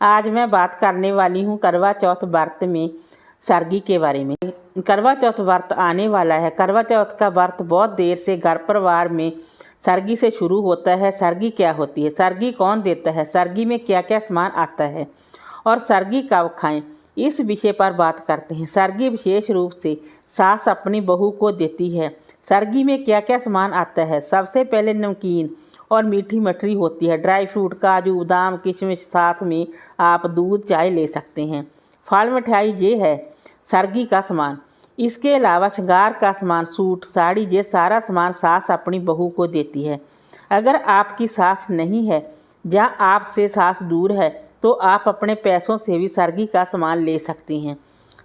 आज मैं बात करने वाली हूँ करवा चौथ व्रत में सरगी के बारे में। करवा चौथ व्रत आने वाला है। करवा चौथ का व्रत बहुत देर से घर परिवार में सरगी से शुरू होता है। सरगी क्या होती है, सरगी कौन देता है, सरगी में क्या क्या सामान आता है और सरगी कब खाएं, इस विषय पर बात करते हैं। सरगी विशेष रूप से सास अपनी बहू को देती है। सरगी में क्या क्या सामान आता है। सबसे पहले नमकीन और मीठी मठरी होती है। ड्राई फ्रूट, काजू, बादाम, किशमिश, साथ में आप दूध चाय ले सकते हैं। फल मिठाई ये है सरगी का सामान। इसके अलावा श्रृंगार का सामान, सूट, साड़ी, ये सारा सामान सास अपनी बहू को देती है। अगर आपकी सास नहीं है या आपसे सास दूर है तो आप अपने पैसों से भी सरगी का सामान ले सकती हैं।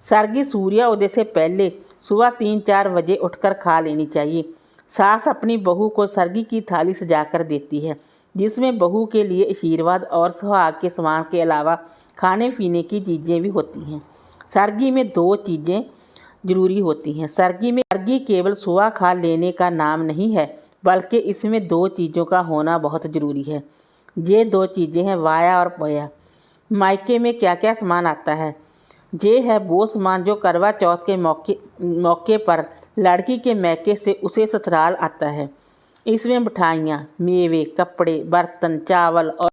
सरगी सूर्योदय से पहले सुबह 3-4 बजे उठकर खा लेनी चाहिए। सास अपनी बहू को सरगी की थाली सजाकर देती है, जिसमें बहू के लिए आशीर्वाद और सुहाग के सामान के अलावा खाने पीने की चीज़ें भी होती हैं। सरगी में 2 चीज़ें जरूरी होती हैं। सरगी केवल सुबह खा लेने का नाम नहीं है, बल्कि इसमें 2 चीज़ों का होना बहुत ज़रूरी है। ये 2 चीज़ें हैं वाया और पोया। मायके में क्या क्या सामान आता है। ये है वो सामान जो करवा चौथ के मौके पर लड़की के मैके से उसे ससुराल आता है। इसमें मिठाइयाँ, मेवे, कपड़े, बर्तन, चावल और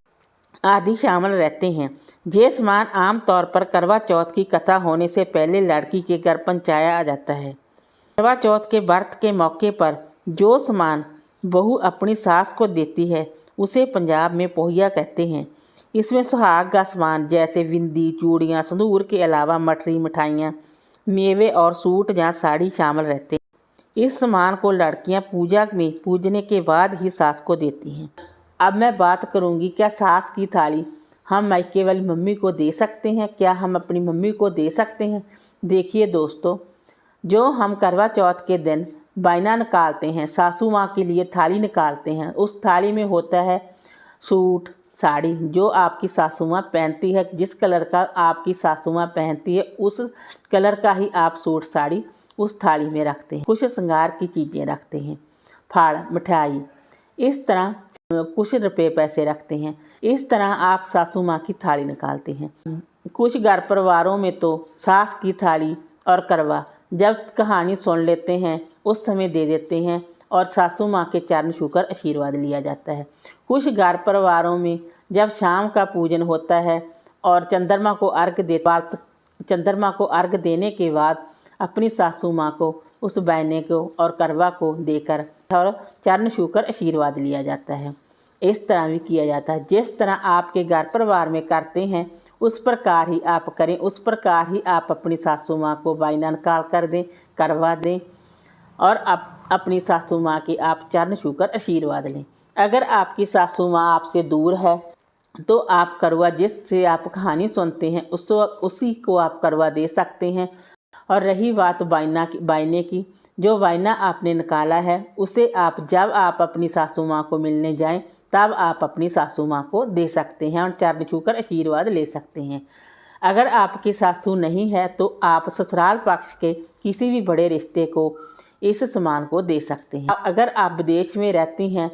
आदि शामिल रहते हैं। ये सामान आमतौर पर करवा चौथ की कथा होने से पहले लड़की के घर पहुँचाया जाता है। करवा चौथ के व्रत के मौके पर जो सामान बहू अपनी सास को देती है उसे पंजाब में पोहिया कहते हैं। इसमें सुहाग का सामान जैसे बिंदी, चूड़ियाँ, सिंदूर के अलावा मठरी, मिठाइयाँ, मेवे और सूट या साड़ी शामिल रहते हैं। इस सामान को लड़कियां पूजा में पूजने के बाद ही सास को देती हैं। अब मैं बात करूंगी, क्या सास की थाली हम मायके वाली मम्मी को दे सकते हैं, क्या हम अपनी मम्मी को दे सकते हैं। देखिए दोस्तों, जो हम करवा चौथ के दिन बायना निकालते हैं, सासू माँ के लिए थाली निकालते हैं, उस थाली में होता है सूट, साड़ी जो आपकी सासू माँ पहनती है। जिस कलर का आपकी सासू माँ पहनती है उस कलर का ही आप सूट, साड़ी उस थाली में रखते हैं। कुछ श्रृंगार की चीज़ें रखते हैं, फल, मिठाई, इस तरह कुछ रुपए पैसे रखते हैं। इस तरह आप सासू माँ की थाली निकालते हैं। कुछ घर परिवारों में तो सास की थाली और करवा जब कहानी सुन लेते हैं उस समय दे देते हैं और सासू माँ के चरण छूकर आशीर्वाद लिया जाता है। कुछ घर परिवारों में जब शाम का पूजन होता है और चंद्रमा को अर्घ देने के बाद अपनी सासू माँ को उस बहने को और करवा को देकर और चरण छूकर आशीर्वाद लिया जाता है। इस तरह भी किया जाता है। जिस तरह आपके घर परिवार में करते हैं उस प्रकार ही आप करें, उस प्रकार ही आप अपनी सासू माँ को बायना निकाल कर दें, करवा दें और अपनी सासू माँ के आप चरण छूकर आशीर्वाद लें। अगर आपकी सासू माँ आपसे दूर है तो आप करवा, जिससे आप कहानी सुनते हैं उसी को आप करवा दे सकते हैं। और रही बात बायने की, जो बायना आपने निकाला है उसे आप जब आप अपनी सासू माँ को मिलने जाएं तब आप अपनी सासू माँ को दे सकते हैं और चरण छूकर आशीर्वाद ले सकते हैं। अगर आपकी सासू नहीं है तो आप ससुराल पक्ष के किसी भी बड़े रिश्ते को इस सामान को दे सकते हैं। अगर आप विदेश में रहती हैं,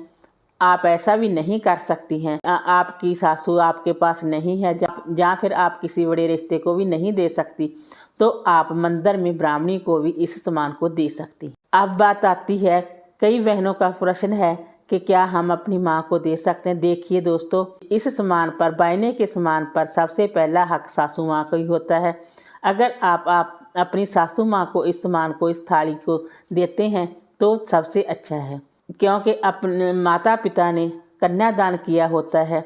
आप ऐसा भी नहीं कर सकती हैं, आपकी सासू आपके पास नहीं है या फिर आप किसी बड़े रिश्ते को भी नहीं दे सकती, तो आप मंदिर में ब्राह्मणी को भी इस सामान को दे सकती हैं। अब बात आती है, कई बहनों का प्रश्न है कि क्या हम अपनी माँ को दे सकते हैं। देखिए दोस्तों, इस सामान पर, बायने के सामान पर सबसे पहला हक सासू माँ को ही होता है। अगर आप अपनी सासू माँ को इस सामान को, इस थाली को देते हैं तो सबसे अच्छा है, क्योंकि अपने माता पिता ने कन्यादान किया होता है,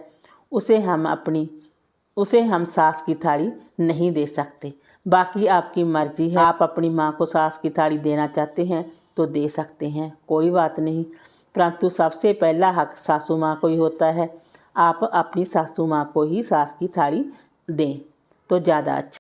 उसे हम सास की थाली नहीं दे सकते। बाकी आपकी मर्जी है, आप अपनी माँ को सास की थाली देना चाहते हैं तो दे सकते हैं, कोई बात नहीं, परंतु सबसे पहला हक सासू माँ को ही होता है। आप अपनी सासू माँ को ही सास की थाली दें तो ज़्यादा अच्छा।